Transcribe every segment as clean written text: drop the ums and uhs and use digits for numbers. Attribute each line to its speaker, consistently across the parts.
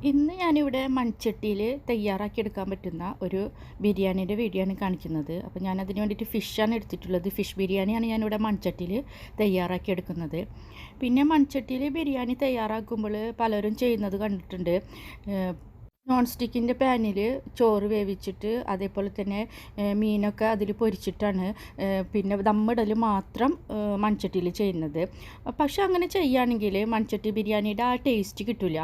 Speaker 1: ഇന്ന് ഞാനിവിടെ മൺചട്ടിയിൽ തയ്യാറാക്കിയെടുക്കാൻ പറ്റുന്ന ഒരു ബിരിയാണിയുടെ വീഡിയോ ആണ് കാണിക്കുന്നത്. അപ്പോൾ ഞാനതിന് വേണ്ടിയിട്ട് ഫിഷാണ് എടുത്തിട്ടുള്ളത്. ഫിഷ് ബിരിയാണിയാണ് ഞാനിവിടെ മൺചട്ടിയിൽ തയ്യാറാക്കിയെടുക്കുന്നത്. പിന്നെ മൺചട്ടിയിൽ ബിരിയാണി തയ്യാറാക്കുമ്പോൾ പലരും ചെയ്യുന്നത് കണ്ടിട്ടുണ്ട്. നോൺ സ്റ്റിക്കിൻ്റെ പാനിൽ ചോറ് വേവിച്ചിട്ട് അതേപോലെ തന്നെ മീനൊക്കെ അതിൽ പൊരിച്ചിട്ടാണ് പിന്നെ ദമ്മിടൽ മാത്രം മൺചട്ടിയിൽ ചെയ്യുന്നത്. പക്ഷെ അങ്ങനെ ചെയ്യുകയാണെങ്കിൽ മൺചട്ടി ബിരിയാണിയുടെ ആ ടേസ്റ്റ് കിട്ടില്ല.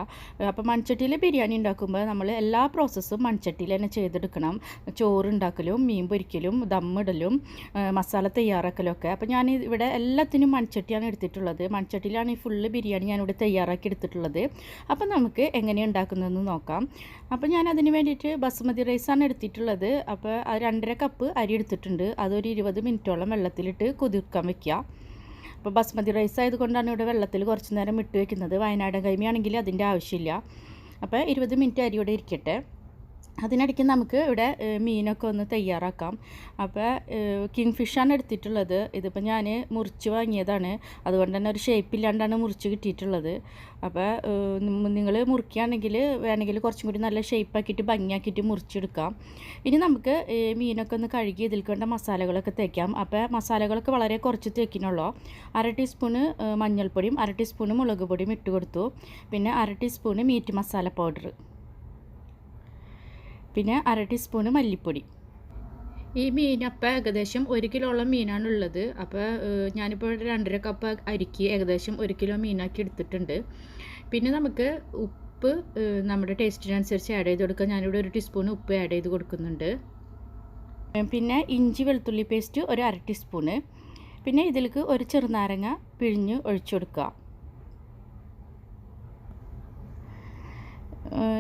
Speaker 1: അപ്പോൾ മൺചട്ടിയിൽ ബിരിയാണി ഉണ്ടാക്കുമ്പോൾ നമ്മൾ എല്ലാ പ്രോസസ്സും മൺചട്ടിയിൽ തന്നെ ചെയ്തെടുക്കണം. ചോറ് ഉണ്ടാക്കലും മീൻ പൊരിക്കലും ദമ്മിടലും മസാല തയ്യാറാക്കലും ഒക്കെ. അപ്പോൾ ഞാൻ ഇവിടെ എല്ലാത്തിനും മൺചട്ടിയാണ് എടുത്തിട്ടുള്ളത്. മൺചട്ടിയിലാണ് ഈ ഫുള്ള് ബിരിയാണി ഞാനിവിടെ തയ്യാറാക്കി എടുത്തിട്ടുള്ളത്. അപ്പോൾ നമുക്ക് എങ്ങനെയാണ് ഉണ്ടാക്കുന്നതെന്ന് നോക്കാം. അപ്പോൾ ഞാൻ അതിന് വേണ്ടിയിട്ട് ബസ്മതി റൈസാണ് എടുത്തിട്ടുള്ളത്. അപ്പോൾ 2.5 കപ്പ് അരി എടുത്തിട്ടുണ്ട്. അതൊരു 20 മിനിറ്റോളം വെള്ളത്തിലിട്ട് കുതിർക്കാൻ വയ്ക്കുക. അപ്പോൾ ബസ്മതി റൈസ് ആയതുകൊണ്ടാണ് ഇവിടെ വെള്ളത്തിൽ കുറച്ച് നേരം ഇട്ട് വയ്ക്കുന്നത്. വയനാടൻ കൈമയാണെങ്കിൽ അതിൻ്റെ ആവശ്യമില്ല. അപ്പോൾ 20 മിനിറ്റ് അരി ഇവിടെ ഇരിക്കട്ടെ. അതിനിടയ്ക്ക് നമുക്ക് ഇവിടെ മീനൊക്കെ ഒന്ന് തയ്യാറാക്കാം. അപ്പോൾ കിങ് ഫിഷാണ് എടുത്തിട്ടുള്ളത്. ഇതിപ്പോൾ ഞാൻ മുറിച്ച് വാങ്ങിയതാണ്. അതുകൊണ്ട് തന്നെ ഒരു ഷേപ്പില്ലാണ്ടാണ് മുറിച്ച് കിട്ടിയിട്ടുള്ളത്. അപ്പോൾ നിങ്ങൾ മുറിക്കുകയാണെങ്കിൽ വേണമെങ്കിൽ കുറച്ചും കൂടി നല്ല ഷേപ്പാക്കിയിട്ട് ഭംഗിയാക്കിയിട്ട് മുറിച്ചെടുക്കാം. ഇനി നമുക്ക് മീനൊക്കെ ഒന്ന് കഴുകി ഇതിൽ വേണ്ട മസാലകളൊക്കെ തേക്കാം. അപ്പോൾ മസാലകളൊക്കെ വളരെ കുറച്ച് തേക്കിനുള്ളൂ. 1/2 ടീസ്പൂണ് മഞ്ഞൾപ്പൊടിയും 1/2 ടീസ്പൂണ് മുളക് പൊടിയും ഇട്ട് കൊടുത്തു. പിന്നെ 1/2 ടീസ്പൂണ് മീറ്റ് മസാല പൗഡർ, പിന്നെ 1/2 ടീസ്പൂണ് മല്ലിപ്പൊടി. ഈ മീനപ്പം ഏകദേശം 1 കിലോളം മീനാണുള്ളത്. അപ്പോൾ ഞാനിപ്പോൾ 2.5 കപ്പ് അരിക്ക് ഏകദേശം 1 കിലോ മീനാക്കി എടുത്തിട്ടുണ്ട്. പിന്നെ നമുക്ക് ഉപ്പ് നമ്മുടെ ടേസ്റ്റിനനുസരിച്ച് ആഡ് ചെയ്ത് കൊടുക്കാം. ഞാനിവിടെ 1 ടീസ്പൂൺ ഉപ്പ് ആഡ് ചെയ്ത് കൊടുക്കുന്നുണ്ട്. പിന്നെ ഇഞ്ചി വെളുത്തുള്ളി പേസ്റ്റ് ഒരു 1/2 ടീസ്പൂണ്. പിന്നെ ഇതിലേക്ക് ഒരു ചെറുനാരങ്ങ പിഴിഞ്ഞ് ഒഴിച്ചു കൊടുക്കുക.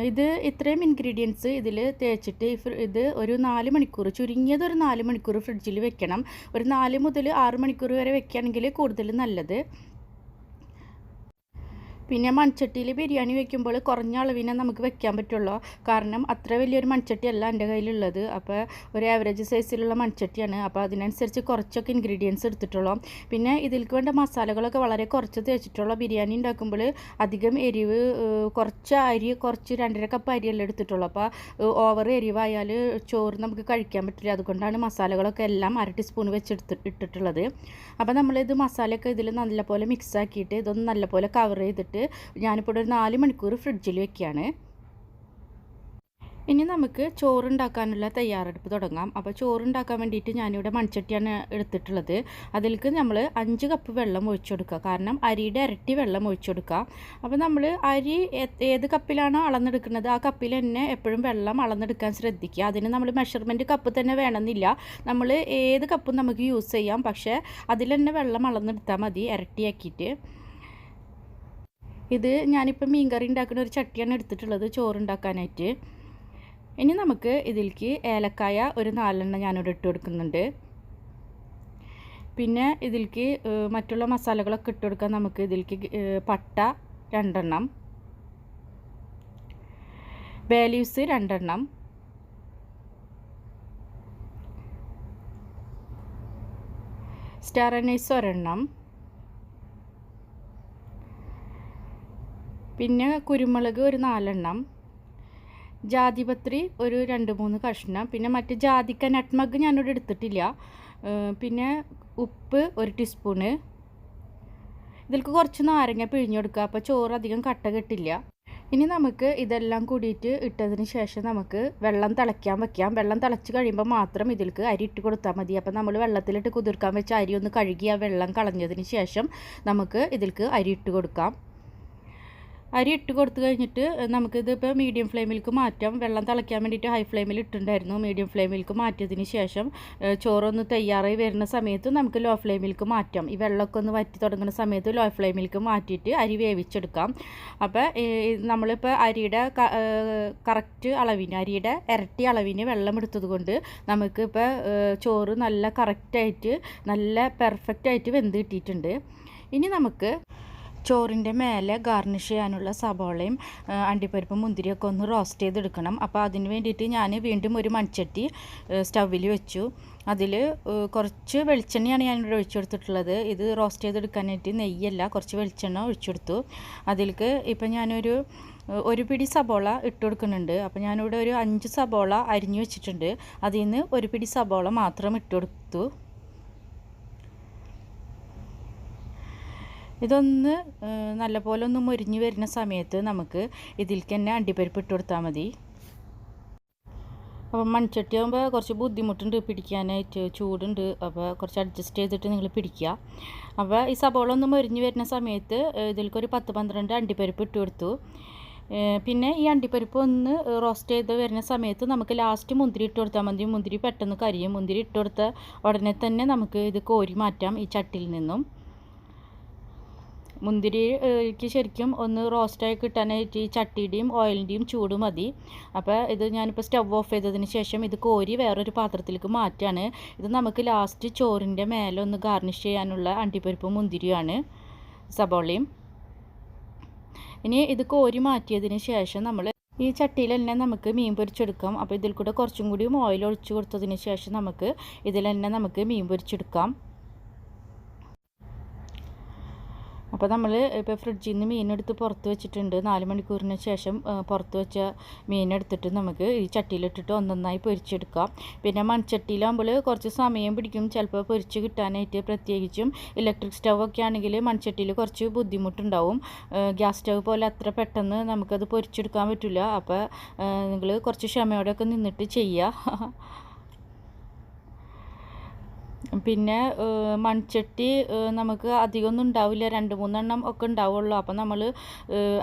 Speaker 1: ഇത് ഇത്രയും ഇൻഗ്രീഡിയൻസ് ഇതിൽ തേച്ചിട്ട് ഇത് ഒരു 4 മണിക്കൂർ, ചുരുങ്ങിയത് ഒരു 4 മണിക്കൂർ ഫ്രിഡ്ജിൽ വെക്കണം. ഒരു 4 മുതൽ 6 മണിക്കൂർ വരെ വെക്കുകയാണെങ്കിൽ കൂടുതൽ നല്ലത്. പിന്നെ മൺചട്ടിയിൽ ബിരിയാണി വെക്കുമ്പോൾ കുറഞ്ഞ അളവിനെ നമുക്ക് വെക്കാൻ പറ്റുള്ളൂ. കാരണം അത്ര വലിയൊരു മൺചട്ടിയല്ല എൻ്റെ കയ്യിലുള്ളത്. അപ്പോൾ ഒരു ആവറേജ് സൈസിലുള്ള മൺചട്ടിയാണ്. അപ്പോൾ അതിനനുസരിച്ച് കുറച്ചൊക്കെ ഇൻഗ്രീഡിയൻസ് എടുത്തിട്ടുള്ളൂ. പിന്നെ ഇതിലേക്ക് വേണ്ട മസാലകളൊക്കെ വളരെ കുറച്ച് തേച്ചിട്ടുള്ളൂ. ബിരിയാണി ഉണ്ടാക്കുമ്പോൾ അധികം എരിവ് കുറച്ച് 2.5 കപ്പ് അരിയല്ല എടുത്തിട്ടുള്ളൂ. അപ്പോൾ ഓവർ എരിവായാൽ ചോറ് നമുക്ക് കഴിക്കാൻ പറ്റില്ല. അതുകൊണ്ടാണ് മസാലകളൊക്കെ എല്ലാം 1/2 ടീസ്പൂൺ വെച്ച് ഇട്ടിട്ടുള്ളത്. അപ്പോൾ നമ്മളിത് മസാലയൊക്കെ ഇതിൽ നല്ലപോലെ മിക്സ് ആക്കിയിട്ട് ഇതൊന്ന് നല്ലപോലെ കവർ ചെയ്തിട്ട് ഞാനിപ്പോൾ ഒരു 4 മണിക്കൂർ ഫ്രിഡ്ജിൽ വെക്കുകയാണ്. ഇനി നമുക്ക് ചോറുണ്ടാക്കാനുള്ള തയ്യാറെടുപ്പ് തുടങ്ങാം. അപ്പോൾ ചോറുണ്ടാക്കാൻ വേണ്ടിയിട്ട് ഞാനിവിടെ മൺചട്ടിയാണ് എടുത്തിട്ടുള്ളത്. അതിലേക്ക് നമ്മൾ 5 കപ്പ് വെള്ളം ഒഴിച്ചു കൊടുക്കുക. കാരണം അരിയുടെ ഇരട്ടി വെള്ളം ഒഴിച്ചു കൊടുക്കുക. അപ്പോൾ നമ്മൾ അരി ഏത് കപ്പിലാണോ അളന്നെടുക്കുന്നത് ആ കപ്പിൽ തന്നെ എപ്പോഴും വെള്ളം അളന്നെടുക്കാൻ ശ്രദ്ധിക്കുക. അതിന് നമ്മൾ മെഷർമെൻറ്റ് കപ്പ് തന്നെ വേണമെന്നില്ല. നമ്മൾ ഏത് കപ്പും നമുക്ക് യൂസ് ചെയ്യാം. പക്ഷേ അതിൽ തന്നെ വെള്ളം അളന്നെടുത്താൽ മതി ഇരട്ടിയാക്കിയിട്ട്. ഇത് ഞാനിപ്പോൾ മീൻകറി ഉണ്ടാക്കുന്ന ഒരു ചട്ടിയാണ് എടുത്തിട്ടുള്ളത് ചോറുണ്ടാക്കാനായിട്ട്. ഇനി നമുക്ക് ഇതിലേക്ക് ഏലക്കായ ഒരു 4 ഞാനിവിടെ ഇട്ട് കൊടുക്കുന്നുണ്ട്. പിന്നെ ഇതിലേക്ക് മറ്റുള്ള മസാലകളൊക്കെ ഇട്ട് കൊടുക്കാൻ നമുക്ക് ഇതിലേക്ക് പട്ട 2, ബേ ലീവ്സ് 2, സ്റ്റാർ അനീസ് 1, പിന്നെ കുരുമുളക് ഒരു 4, ജാതിപത്രി ഒരു 2-3 കഷ്ണം, പിന്നെ മറ്റ് ജാതിക്ക നട്ട്മഗ് ഞാനിവിടെ എടുത്തിട്ടില്ല. പിന്നെ ഉപ്പ് 1 ടീസ്പൂണ്. ഇതിലേക്ക് കുറച്ച് നാരങ്ങ പിഴിഞ്ഞ് കൊടുക്കുക. അപ്പോൾ ചോറ് അധികം കട്ട കെട്ടില്ല. ഇനി നമുക്ക് ഇതെല്ലാം കൂടിയിട്ട് ഇട്ടതിന് ശേഷം നമുക്ക് വെള്ളം തിളയ്ക്കാൻ വയ്ക്കാം. വെള്ളം തിളച്ച് കഴിയുമ്പോൾ മാത്രം ഇതിലേക്ക് അരി ഇട്ട് കൊടുത്താൽ മതി. അപ്പോൾ നമ്മൾ വെള്ളത്തിലിട്ട് കുതിർക്കാൻ വെച്ച അരി ഒന്ന് കഴുകി ആ വെള്ളം കളഞ്ഞതിന് ശേഷം നമുക്ക് ഇതിലേക്ക് അരി ഇട്ട് കൊടുക്കാം. അരി ഇട്ട് കൊടുത്തു കഴിഞ്ഞിട്ട് നമുക്കിതിപ്പോൾ മീഡിയം ഫ്ലെയിമിലേക്ക് മാറ്റാം. വെള്ളം തിളയ്ക്കാൻ വേണ്ടിയിട്ട് ഹൈ ഫ്ലെയിമിൽ ഇട്ടിട്ടുണ്ടായിരുന്നു. മീഡിയം ഫ്ലെയിമിലേക്ക് മാറ്റിയതിന് ശേഷം ചോറൊന്ന് തയ്യാറായി വരുന്ന സമയത്ത് നമുക്ക് ലോ ഫ്ലെയിമിലേക്ക് മാറ്റാം. ഈ വെള്ളമൊക്കെ ഒന്ന് വറ്റി തുടങ്ങുന്ന സമയത്ത് ലോ ഫ്ലെയിമിലേക്ക് മാറ്റിയിട്ട് അരി വേവിച്ചെടുക്കാം. അപ്പോൾ നമ്മളിപ്പോൾ അരിയുടെ കറക്റ്റ് അളവിന്, അരിയുടെ ഇരട്ടി അളവിന് വെള്ളം എടുത്തത് കൊണ്ട് നമുക്കിപ്പോൾ ചോറ് നല്ല കറക്റ്റായിട്ട് നല്ല പെർഫെക്റ്റായിട്ട് വെന്ത് കിട്ടിയിട്ടുണ്ട്. ഇനി നമുക്ക് ചോറിൻ്റെ മേലെ ഗാർണിഷ് ചെയ്യാനുള്ള സബോളയും അണ്ടിപ്പരിപ്പും മുന്തിരിയൊക്കെ ഒന്ന് റോസ്റ്റ് ചെയ്തെടുക്കണം. അപ്പോൾ അതിന് വേണ്ടിയിട്ട് ഞാൻ വീണ്ടും ഒരു മൺചട്ടി സ്റ്റൗവിൽ വെച്ചു. അതിൽ കുറച്ച് വെളിച്ചെണ്ണയാണ് ഞാനിവിടെ ഒഴിച്ചു കൊടുത്തിട്ടുള്ളത്. ഇത് റോസ്റ്റ് ചെയ്തെടുക്കാനായിട്ട് നെയ്യല്ല, കുറച്ച് വെളിച്ചെണ്ണ ഒഴിച്ചു കൊടുത്തു. അതിലേക്ക് ഇപ്പം ഞാനൊരു ഒരു പിടി സബോള ഇട്ട് കൊടുക്കുന്നുണ്ട്. അപ്പോൾ ഞാനിവിടെ ഒരു 5 സബോള അരിഞ്ഞു വെച്ചിട്ടുണ്ട്. അതിൽ നിന്ന് ഒരു പിടി സബോള മാത്രം ഇട്ട് കൊടുത്തു. ഇതൊന്ന് നല്ലപോലെ ഒന്ന് മൊരിഞ്ഞ് വരുന്ന സമയത്ത് നമുക്ക് ഇതിലേക്ക് തന്നെ അണ്ടിപ്പരിപ്പ് ഇട്ട് കൊടുത്താൽ മതി. അപ്പം മൺചട്ടി ആകുമ്പോൾ കുറച്ച് ബുദ്ധിമുട്ടുണ്ട് പിടിക്കാനായിട്ട്, ചൂടുണ്ട്. അപ്പോൾ കുറച്ച് അഡ്ജസ്റ്റ് ചെയ്തിട്ട് നിങ്ങൾ പിടിക്കുക. അപ്പോൾ ഈ സബോള ഒന്ന് മൊരിഞ്ഞ് വരുന്ന സമയത്ത് ഇതിലേക്കൊരു 10-12 അണ്ടിപ്പരിപ്പ് ഇട്ട് കൊടുത്തു. പിന്നെ ഈ അണ്ടിപ്പരിപ്പ് ഒന്ന് റോസ്റ്റ് ചെയ്ത് വരുന്ന സമയത്ത് നമുക്ക് ലാസ്റ്റ് മുന്തിരി ഇട്ട് കൊടുത്താൽ മതി. മുന്തിരി പെട്ടെന്ന് കരിയും. മുന്തിരി ഇട്ട് കൊടുത്ത ഉടനെ തന്നെ നമുക്ക് ഇത് കോരി മാറ്റാം ഈ ചട്ടിയിൽ നിന്നും. മുന്തിരിക്ക് ശരിക്കും ഒന്ന് റോസ്റ്റായി കിട്ടാനായിട്ട് ഈ ചട്ടിയുടെയും ഓയിലിൻ്റെയും ചൂട് മതി. അപ്പോൾ ഇത് ഞാനിപ്പോൾ സ്റ്റവ് ഓഫ് ചെയ്തതിന് ശേഷം ഇത് കോരി വേറൊരു പാത്രത്തിലേക്ക് മാറ്റാണ്. ഇത് നമുക്ക് ലാസ്റ്റ് ചോറിൻ്റെ മേലെ ഒന്ന് ഗാർണിഷ് ചെയ്യാനുള്ള അണ്ടിപ്പരിപ്പും മുന്തിരിയുമാണ്, സബോളയും. ഇനി ഇത് കോരി മാറ്റിയതിന് ശേഷം നമ്മൾ ഈ ചട്ടിയിൽ തന്നെ നമുക്ക് മീൻ പൊരിച്ചെടുക്കാം. അപ്പോൾ ഇതിൽ കൂടെ കുറച്ചും കൂടിയും ഓയിൽ ഒഴിച്ച് കൊടുത്തതിന് ശേഷം നമുക്ക് ഇതിൽ തന്നെ നമുക്ക് മീൻ പൊരിച്ചെടുക്കാം. അപ്പോൾ നമ്മൾ ഇപ്പോൾ ഫ്രിഡ്ജിൽ നിന്ന് മീനെടുത്ത് പുറത്ത് വെച്ചിട്ടുണ്ട്. 4 മണിക്കൂറിന് ശേഷം പുറത്ത് വെച്ച മീനെടുത്തിട്ട് നമുക്ക് ഈ ചട്ടിയിലിട്ടിട്ട് ഒന്നൊന്നായി പൊരിച്ചെടുക്കാം. പിന്നെ മൺചട്ടിയിലാകുമ്പോൾ കുറച്ച് സമയം പിടിക്കും ചിലപ്പോൾ പൊരിച്ച് കിട്ടാനായിട്ട്. പ്രത്യേകിച്ചും ഇലക്ട്രിക് സ്റ്റൗവൊക്കെ ആണെങ്കിൽ മൺചട്ടിയിൽ കുറച്ച് ബുദ്ധിമുട്ടുണ്ടാവും. ഗ്യാസ് സ്റ്റൗ പോലെ അത്ര പെട്ടെന്ന് നമുക്കത് പൊരിച്ചെടുക്കാൻ പറ്റില്ല. അപ്പോൾ നിങ്ങൾ കുറച്ച് ക്ഷമയോടെയൊക്കെ നിന്നിട്ട് ചെയ്യുക. പിന്നെ മൺചട്ടി നമുക്ക് അധികമൊന്നും ഉണ്ടാവില്ല, 2-3 എണ്ണം ഒക്കെ ഉണ്ടാവുള്ളൂ. അപ്പോൾ നമ്മൾ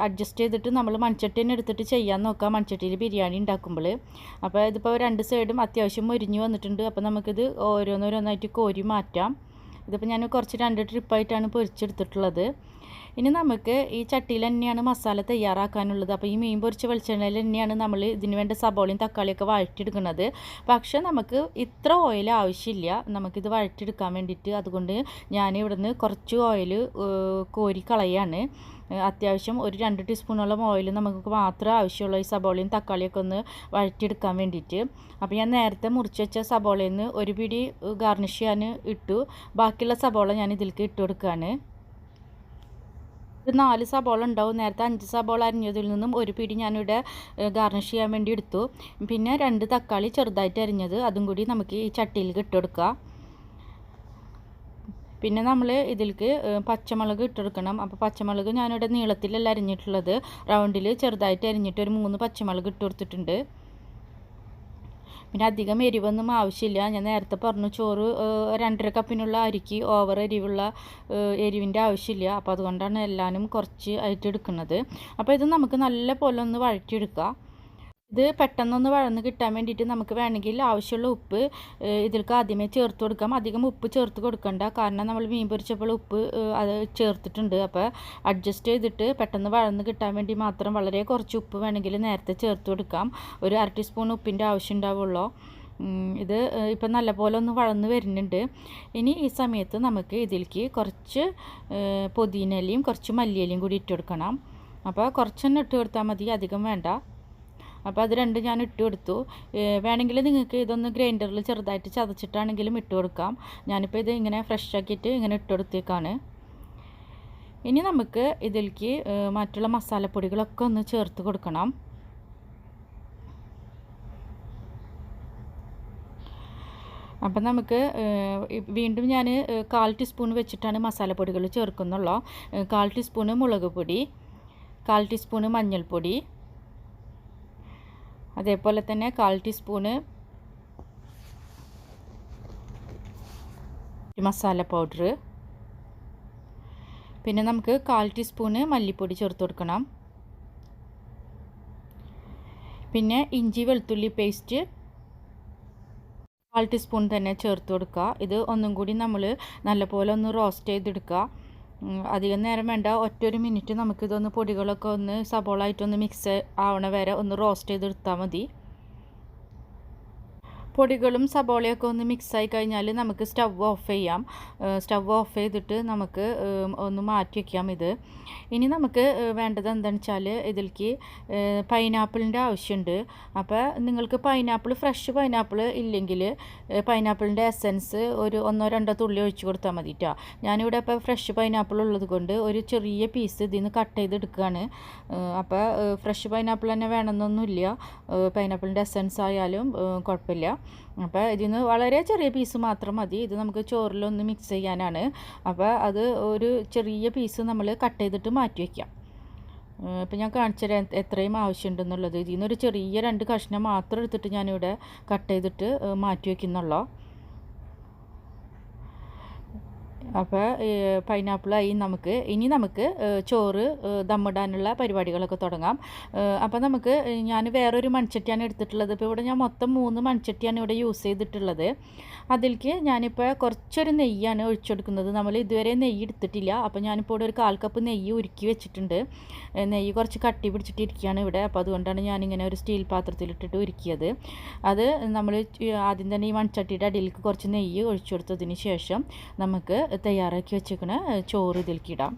Speaker 1: അഡ്ജസ്റ്റ് ചെയ്തിട്ട് നമ്മൾ മൺചട്ടി തന്നെ എടുത്തിട്ട് ചെയ്യാൻ നോക്കാം മൺചട്ടിയിൽ ബിരിയാണി ഉണ്ടാക്കുമ്പോൾ. അപ്പോൾ ഇതിപ്പോൾ 2 സൈഡും അത്യാവശ്യം മൊരിഞ്ഞ് വന്നിട്ടുണ്ട്. അപ്പോൾ നമുക്കിത് ഓരോന്നോരോന്നായിട്ട് കോരി മാറ്റാം. ഇതിപ്പോൾ ഞാൻ കുറച്ച് 2 ട്രിപ്പായിട്ടാണ് പൊരിച്ചെടുത്തിട്ടുള്ളത്. ഇനി നമുക്ക് ഈ ചട്ടിയിൽ തന്നെയാണ് മസാല തയ്യാറാക്കാനുള്ളത്. അപ്പോൾ ഈ മീൻ പൊരിച്ച വെളിച്ചെണ്ണയിൽ തന്നെയാണ് നമ്മൾ ഇതിന് വേണ്ട സബോളയും തക്കാളിയൊക്കെ വഴറ്റിയെടുക്കുന്നത്. പക്ഷേ നമുക്ക് ഇത്ര ഓയിൽ ആവശ്യമില്ല നമുക്കിത് വഴറ്റിയെടുക്കാൻ വേണ്ടിയിട്ട്. അതുകൊണ്ട് ഞാൻ ഇവിടുന്ന് കുറച്ച് ഓയിൽ കോരി കളയാണ്. അത്യാവശ്യം ഒരു 2 ടീസ്പൂണോളം ഓയിൽ നമുക്ക് മാത്രമേ ആവശ്യമുള്ളൂ ഈ സബോളയും തക്കാളിയൊക്കെ ഒന്ന് വഴറ്റിയെടുക്കാൻ വേണ്ടിയിട്ട്. അപ്പോൾ ഞാൻ നേരത്തെ മുറിച്ച് വെച്ച സബോളയിൽ നിന്ന് ഒരു പിടി ഗാർണിഷ് ചെയ്യാൻ ഇട്ടു. ബാക്കിയുള്ള സബോള ഞാൻ ഇതിലേക്ക് ഇട്ട് കൊടുക്കുകയാണ്. 4 സബോള ഉണ്ടാവും. നേരത്തെ 5 സബോള അരിഞ്ഞതിൽ നിന്നും ഒരു പിടി ഞാനിവിടെ ഗാർണിഷ് ചെയ്യാൻ വേണ്ടി എടുത്തു. പിന്നെ 2 തക്കാളി ചെറുതായിട്ട് അരിഞ്ഞത് അതും കൂടി നമുക്ക് ഈ ചട്ടിയിലേക്ക് ഇട്ട് കൊടുക്കാം. പിന്നെ നമ്മൾ ഇതിലേക്ക് പച്ചമുളക് ഇട്ടെടുക്കണം. അപ്പോൾ പച്ചമുളക് ഞാനിവിടെ നീളത്തിലല്ല അരിഞ്ഞിട്ടുള്ളത്, റൗണ്ടിൽ ചെറുതായിട്ട് അരിഞ്ഞിട്ട് ഒരു 3 പച്ചമുളക് ഇട്ട് കൊടുത്തിട്ടുണ്ട്. പിന്നെ അധികം എരിവൊന്നും ആവശ്യമില്ല. ഞാൻ നേരത്തെ പറഞ്ഞു ചോറ് 2.5 കപ്പിനുള്ള അരിക്ക് ഓവർ എരിവിൻ്റെ ആവശ്യമില്ല. അപ്പോൾ അതുകൊണ്ടാണ് എല്ലാവരും കുറച്ച് ആയിട്ട് എടുക്കുന്നത്. അപ്പോൾ ഇത് നമുക്ക് നല്ല പോലെ ഒന്ന് വഴറ്റിയെടുക്കാം. ഇത് പെട്ടെന്നൊന്ന് വഴന്ന് കിട്ടാൻ വേണ്ടിയിട്ട് നമുക്ക് വേണമെങ്കിൽ ആവശ്യമുള്ള ഉപ്പ് ഇതിലേക്ക് ആദ്യമേ ചേർത്ത് കൊടുക്കാം. അധികം ഉപ്പ് ചേർത്ത് കൊടുക്കണ്ട, കാരണം നമ്മൾ മീൻ പൊരിച്ചപ്പോൾ ഉപ്പ് അത് ചേർത്തിട്ടുണ്ട്. അപ്പോൾ അഡ്ജസ്റ്റ് ചെയ്തിട്ട് പെട്ടെന്ന് വഴന്ന് കിട്ടാൻ വേണ്ടി മാത്രം വളരെ കുറച്ച് ഉപ്പ് വേണമെങ്കിൽ നേരത്തെ ചേർത്ത് കൊടുക്കാം. ഒരു 1/2 ടീസ്പൂൺ ഉപ്പിൻ്റെ ആവശ്യം ഉണ്ടാവുള്ളൂ. ഇത് ഇപ്പം നല്ലപോലെ ഒന്ന് വഴന്ന് വരുന്നുണ്ട്. ഇനി ഈ സമയത്ത് നമുക്ക് ഇതിലേക്ക് കുറച്ച് പുതിനയിലയും കുറച്ച് മല്ലിയിലയും കൂടി ഇട്ട് കൊടുക്കണം. അപ്പോൾ കുറച്ചെണ്ണം ഇട്ട് കൊടുത്താൽ മതി, അധികം വേണ്ട. അപ്പോൾ അത് 2 ഞാൻ ഇട്ട് കൊടുത്തു. വേണമെങ്കിൽ നിങ്ങൾക്ക് ഇതൊന്ന് ഗ്രൈൻഡറിൽ ചെറുതായിട്ട് ചതച്ചിട്ടാണെങ്കിലും ഇട്ട് കൊടുക്കാം. ഞാനിപ്പോൾ ഇത് ഇങ്ങനെ ഫ്രഷ് ആക്കിയിട്ട് ഇങ്ങനെ ഇട്ട് കൊടുത്തേക്കാണ്. ഇനി നമുക്ക് ഇതിലേക്ക് മറ്റുള്ള മസാലപ്പൊടികളൊക്കെ ഒന്ന് ചേർത്ത് കൊടുക്കണം. അപ്പം നമുക്ക് വീണ്ടും ഞാൻ 1/4 ടീസ്പൂൺ വെച്ചിട്ടാണ് മസാലപ്പൊടികൾ ചേർക്കുന്നുള്ളൂ. 1/4 ടീസ്പൂണ് മുളക് പൊടി, 1/4 ടീസ്പൂണ് മഞ്ഞൾപ്പൊടി, അതേപോലെ തന്നെ 1/4 ടീസ്പൂണ് മസാല പൗഡർ, പിന്നെ നമുക്ക് 1/4 ടീസ്പൂണ് മല്ലിപ്പൊടി ചേർത്ത് കൊടുക്കണം. പിന്നെ ഇഞ്ചി വെളുത്തുള്ളി പേസ്റ്റ് 1/4 ടീസ്പൂൺ തന്നെ ചേർത്ത് കൊടുക്കുക. ഇത് ഒന്നും കൂടി നമ്മൾ നല്ലപോലെ ഒന്ന് റോസ്റ്റ് ചെയ്തെടുക്കുക. അധികം നേരം വേണ്ട, ഒറ്റൊരു മിനിറ്റ് നമുക്കിതൊന്ന് പൊടികളൊക്കെ ഒന്ന് സബോളായിട്ടൊന്ന് മിക്സ് ആവണ വരെ ഒന്ന് റോസ്റ്റ് ചെയ്തെടുത്താൽ മതി. പൊടികളും സബോളയൊക്കെ ഒന്ന് മിക്സായി കഴിഞ്ഞാൽ നമുക്ക് സ്റ്റവ് ഓഫ് ചെയ്യാം. സ്റ്റവ് ഓഫ് ചെയ്തിട്ട് നമുക്ക് ഒന്ന് മാറ്റി വയ്ക്കാം ഇത്. ഇനി നമുക്ക് വേണ്ടത് എന്താണെന്ന് വെച്ചാൽ ഇതിലേക്ക് പൈനാപ്പിളിൻ്റെ ആവശ്യമുണ്ട്. അപ്പോൾ നിങ്ങൾക്ക് ഫ്രഷ് പൈനാപ്പിൾ ഇല്ലെങ്കിൽ പൈനാപ്പിളിൻ്റെ എസൻസ് ഒരു 1-2 തുള്ളി ഒഴിച്ച് കൊടുത്താൽ മതി കേട്ടോ. ഞാനിവിടെ ഇപ്പോൾ ഫ്രഷ് പൈനാപ്പിൾ ഉള്ളത് കൊണ്ട് ഒരു ചെറിയ പീസ് ഇതിൽ നിന്ന് കട്ട് ചെയ്തെടുക്കുകയാണ്. അപ്പോൾ ഫ്രഷ് പൈനാപ്പിൾ തന്നെ വേണമെന്നൊന്നുമില്ല, പൈനാപ്പിളിൻ്റെ എസൻസ് ആയാലും കുഴപ്പമില്ല. അപ്പോൾ ഇതിന് വളരെ ചെറിയ പീസ് മാത്രം മതി. ഇത് നമുക്ക് ചോറിലൊന്ന് മിക്സ് ചെയ്യാനാണ്. അപ്പോൾ അത് ഒരു ചെറിയ പീസ് നമ്മൾ കട്ട് ചെയ്തിട്ട് മാറ്റി വയ്ക്കാം. ഇപ്പം ഞാൻ കാണിച്ചു തരാം എത്രയും ആവശ്യമുണ്ടെന്നുള്ളത്. ഇതിൽ നിന്നൊരു ചെറിയ 2 കഷ്ണം മാത്രം എടുത്തിട്ട് ഞാനിവിടെ കട്ട് ചെയ്തിട്ട് മാറ്റി വയ്ക്കുന്നുള്ളൂ. അപ്പോൾ പൈനാപ്പിളായി ഇനി നമുക്ക് ചോറ് ദമ്മിടാനുള്ള പരിപാടികളൊക്കെ തുടങ്ങാം. അപ്പോൾ ഞാൻ വേറൊരു മൺചട്ടിയാണ് എടുത്തിട്ടുള്ളത്. ഇപ്പോൾ ഇവിടെ ഞാൻ മൊത്തം 3 മൺചട്ടിയാണ് ഇവിടെ യൂസ് ചെയ്തിട്ടുള്ളത്. അതിലേക്ക് ഞാനിപ്പോൾ കുറച്ചൊരു നെയ്യാണ് ഒഴിച്ചെടുക്കുന്നത്. നമ്മൾ ഇതുവരെ നെയ്യ് എടുത്തിട്ടില്ല. അപ്പോൾ ഞാനിപ്പോൾ ഇവിടെ ഒരു 1/4 കപ്പ് നെയ്യ് ഉരുക്കി വെച്ചിട്ടുണ്ട്. നെയ്യ് കുറച്ച് കട്ടി പിടിച്ചിട്ടിരിക്കുകയാണ് ഇവിടെ. അപ്പോൾ അതുകൊണ്ടാണ് ഞാനിങ്ങനെ ഒരു സ്റ്റീൽ പാത്രത്തിലിട്ടിട്ട് ഉരുക്കിയത്. അത് നമ്മൾ ആദ്യം തന്നെ ഈ മൺചട്ടിയുടെ അടിയിലേക്ക് കുറച്ച് നെയ്യ് ഒഴിച്ചു കൊടുത്തതിന് ശേഷം നമുക്ക് തയ്യാറാക്കി വെച്ചേക്കണ ചോറ് ഇതിലേക്ക് ഇടാം.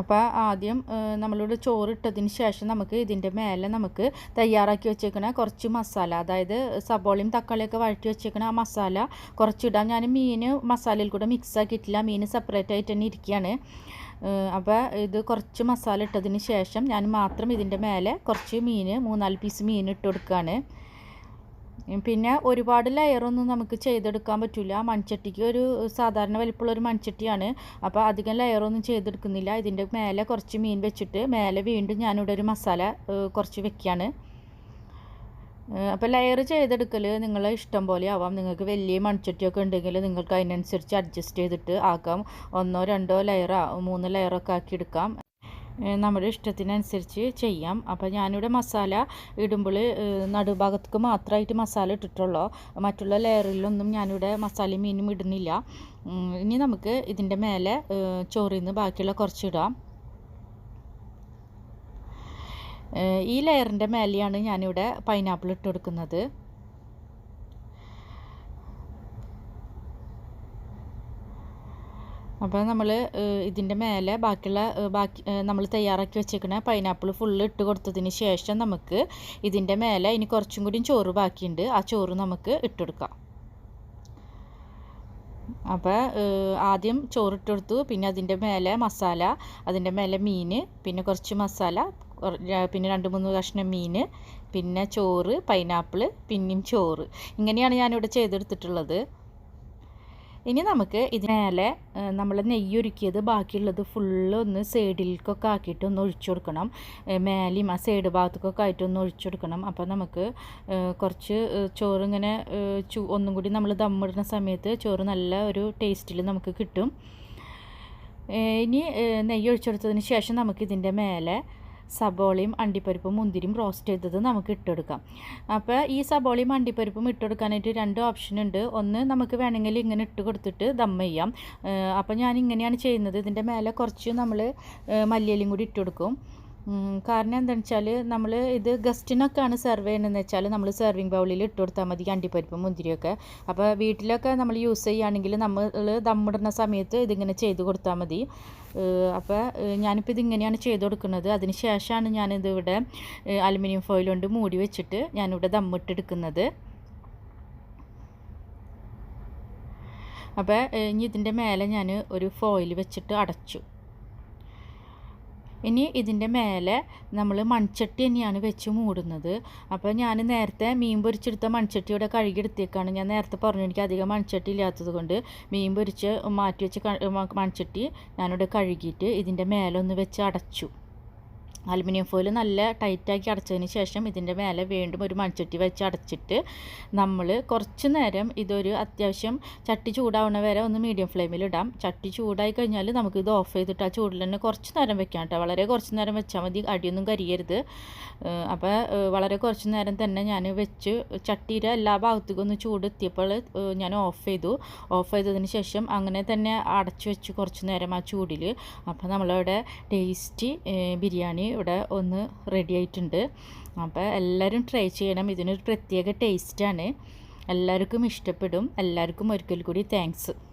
Speaker 1: അപ്പോൾ ആദ്യം നമ്മളിവിടെ ചോറ് ഇട്ടതിന് ശേഷം നമുക്ക് ഇതിൻ്റെ മേലെ നമുക്ക് തയ്യാറാക്കി വെച്ചേക്കണ കുറച്ച് മസാല, അതായത് സബോളയും തക്കാളിയൊക്കെ വഴറ്റി വെച്ചേക്കണ ആ മസാല കുറച്ചിടാം. ഞാൻ മീൻ മസാലയിൽ കൂടെ മിക്സ് ആക്കിയിട്ടില്ല, മീൻ സെപ്പറേറ്റ് ആയിട്ട് തന്നെ ഇരിക്കുകയാണ്. അപ്പോൾ ഇത് കുറച്ച് മസാല ഇട്ടതിന് ശേഷം ഞാൻ മാത്രം ഇതിൻ്റെ മേലെ കുറച്ച് 3-4 പീസ് മീൻ ഇട്ട് കൊടുക്കുകയാണ്. പിന്നെ ഒരുപാട് ലെയറൊന്നും നമുക്ക് ചെയ്തെടുക്കാൻ പറ്റില്ല. മൺചട്ടിക്ക് ഒരു സാധാരണ വലിപ്പമുള്ളൊരു മൺചട്ടിയാണ്. അപ്പോൾ അധികം ലെയറൊന്നും ചെയ്തെടുക്കുന്നില്ല. ഇതിൻ്റെ മേലെ കുറച്ച് മീൻ വെച്ചിട്ട് മേലെ വീണ്ടും ഞാനിവിടെ ഒരു മസാല കുറച്ച് വെക്കുകയാണ്. അപ്പോൾ ലെയർ ചെയ്തെടുക്കൽ നിങ്ങളെ ഇഷ്ടം പോലെ ആവാം. നിങ്ങൾക്ക് വലിയ മൺചട്ടിയൊക്കെ ഉണ്ടെങ്കിൽ നിങ്ങൾക്ക് അതിനനുസരിച്ച് അഡ്ജസ്റ്റ് ചെയ്തിട്ട് ആക്കാം. 1-2 ലെയറോ 3 ലെയറൊക്കെ ആക്കി എടുക്കാം. നമ്മുടെ ഇഷ്ടത്തിനനുസരിച്ച് ചെയ്യാം. അപ്പോൾ ഞാനിവിടെ മസാല ഇടുമ്പോൾ നടുഭാഗത്തേക്ക് മാത്രമായിട്ട് മസാല ഇട്ടിട്ടുള്ളൂ. മറ്റുള്ള ലെയറിലൊന്നും ഞാനിവിടെ മസാലയും മീനും ഇടുന്നില്ല. ഇനി നമുക്ക് ഇതിൻ്റെ മേലെ ചോറിൽ നിന്ന് ബാക്കിയുള്ള കുറച്ചിടാം. ഈ ലെയറിൻ്റെ മേലെയാണ് ഞാനിവിടെ പൈനാപ്പിൾ ഇട്ട് കൊടുക്കുന്നത്. അപ്പോൾ നമ്മൾ ഇതിൻ്റെ മേലെ ബാക്കി നമ്മൾ തയ്യാറാക്കി വെച്ചേക്കണ പൈനാപ്പിൾ ഫുള്ള് ഇട്ട് കൊടുത്തതിന് ശേഷം നമുക്ക് ഇതിൻ്റെ മേലെ ഇനി കുറച്ചും കൂടി ചോറ് ബാക്കിയുണ്ട്. ആ ചോറ് നമുക്ക് ഇട്ടെടുക്കാം. അപ്പോൾ ആദ്യം ചോറിട്ട് കൊടുത്തു, പിന്നെ അതിൻ്റെ മേലെ മസാല, അതിൻ്റെ മേലെ മീൻ, പിന്നെ കുറച്ച് മസാല, പിന്നെ 2-3 കഷ്ണം മീൻ, പിന്നെ ചോറ്, പൈനാപ്പിൾ, പിന്നെയും ചോറ്. ഇങ്ങനെയാണ് ഞാനിവിടെ ചെയ്തെടുത്തിട്ടുള്ളത്. ഇനി നമുക്ക് ഇതിന് മേലെ നമ്മൾ നെയ്യൊരുക്കിയത് ബാക്കിയുള്ളത് ഫുള്ള് ഒന്ന് സൈഡിലേക്കൊക്കെ ആക്കിയിട്ട് ഒന്ന് ഒഴിച്ചു കൊടുക്കണം. മേലെയും ആ സൈഡ് ഭാഗത്തേക്കൊക്കെ ആയിട്ട് ഒന്ന് ഒഴിച്ചു കൊടുക്കണം. അപ്പോൾ നമുക്ക് കുറച്ച് ചോറിങ്ങനെ ഒന്നും കൂടി നമ്മൾ ദമ്മിടുന്ന സമയത്ത് ചോറ് നല്ല ഒരു ടേസ്റ്റിൽ നമുക്ക് കിട്ടും. ഇനി നെയ്യ് ഒഴിച്ചെടുത്തതിന് ശേഷം നമുക്കിതിൻ്റെ മേലെ സബോളയും അണ്ടിപ്പരിപ്പും മുന്തിരിയും റോസ്റ്റ് ചെയ്തത് നമുക്ക് ഇട്ടെടുക്കാം. അപ്പോൾ ഈ സബോളയും അണ്ടിപ്പരിപ്പും ഇട്ടെടുക്കാനായിട്ട് 2 ഓപ്ഷൻ ഉണ്ട്. ഒന്ന് നമുക്ക് വേണമെങ്കിൽ ഇങ്ങനെ ഇട്ട് കൊടുത്തിട്ട് ദം ചെയ്യാം. അപ്പോൾ ഞാൻ ഇങ്ങനെയാണ് ചെയ്യുന്നത്. ഇതിൻ്റെ മേലെ കുറച്ച് നമ്മൾ മല്ലിയിലയും കൂടി ഇട്ടെടുക്കും. കാരണം എന്താണെന്ന് വെച്ചാൽ നമ്മൾ ഇത് ഗസ്റ്റിനൊക്കെയാണ് സെർവ് ചെയ്യണമെന്ന് വെച്ചാൽ നമ്മൾ സെർവിങ് ബൗളിൽ ഇട്ട് കൊടുത്താൽ മതി അണ്ടിപ്പരിപ്പും മുന്തിരിയൊക്കെ. അപ്പോൾ വീട്ടിലൊക്കെ നമ്മൾ യൂസ് ചെയ്യുകയാണെങ്കിൽ നമ്മൾ ദമ്മിടുന്ന സമയത്ത് ഇതിങ്ങനെ ചെയ്ത് കൊടുത്താൽ മതി. അപ്പോൾ ഞാനിപ്പോൾ ഇതിങ്ങനെയാണ് ചെയ്ത് കൊടുക്കുന്നത്. അതിന് ശേഷമാണ് ഞാനിതിവിടെ അലുമിനിയം ഫോയിൽ കൊണ്ട് മൂടി വെച്ചിട്ട് ഞാനിവിടെ ദമ്മിട്ടെടുക്കുന്നത്. അപ്പോൾ ഇനി ഇതിൻ്റെ മേലെ ഞാൻ ഒരു ഫോയിൽ വെച്ചിട്ട് അടച്ചു. ഇനി ഇതിൻ്റെ മേലെ നമ്മൾ മൺചട്ടി തന്നെയാണ് വെച്ച് മൂടുന്നത്. അപ്പോൾ ഞാൻ നേരത്തെ മീൻ പൊരിച്ചെടുത്ത മൺചട്ടിയുടെ കഴുകിയെടുത്തേക്കാണ്. ഞാൻ നേരത്തെ പറഞ്ഞു എനിക്ക് അധികം മൺചട്ടി ഇല്ലാത്തത് കൊണ്ട് മീൻ പൊരിച്ച് മാറ്റി വെച്ച് മൺചട്ടി ഞാനിവിടെ കഴുകിയിട്ട് ഇതിൻ്റെ മേലെ ഒന്ന് വെച്ച് അടച്ചു. അലുമിനിയം ഫോയിൽ നല്ല ടൈറ്റാക്കി അടച്ചതിന് ശേഷം ഇതിൻ്റെ മേലെ വീണ്ടും ഒരു മൺചട്ടി വെച്ച് അടച്ചിട്ട് നമ്മൾ കുറച്ച് നേരം ഇതൊരു അത്യാവശ്യം ചട്ടി ചൂടാവുന്ന വരെ ഒന്ന് മീഡിയം ഫ്ലെയിമിൽ ഇടാം. ചട്ടി ചൂടായി കഴിഞ്ഞാൽ നമുക്കിത് ഓഫ് ചെയ്തിട്ട് ആ ചൂടിൽ തന്നെ കുറച്ച് നേരം വെക്കാം കേട്ടോ. വളരെ കുറച്ച് നേരം വെച്ചാൽ മതി, അടിയൊന്നും കരിയരുത്. അപ്പോൾ വളരെ കുറച്ച് നേരം തന്നെ ഞാൻ വെച്ച് ചട്ടിയുടെ എല്ലാ ഭാഗത്തേക്കും ഒന്ന് ചൂട് എത്തിയപ്പോൾ ഞാൻ ഓഫ് ചെയ്തതിന് ശേഷം അങ്ങനെ തന്നെ അടച്ചു വെച്ച് കുറച്ച് നേരം ആ ചൂടിൽ. അപ്പോൾ നമ്മളിവിടെ ടേസ്റ്റി ബിരിയാണി ഇവിടെ ഒന്ന് റെഡി ആയിട്ടുണ്ട്. അപ്പോൾ എല്ലാവരും ട്രൈ ചെയ്യണം, ഇതിനൊരു പ്രത്യേക ടേസ്റ്റാണ്. എല്ലാവർക്കും ഇഷ്ടപ്പെടും. എല്ലാവർക്കും ഒരിക്കൽ കൂടി താങ്ക്സ്.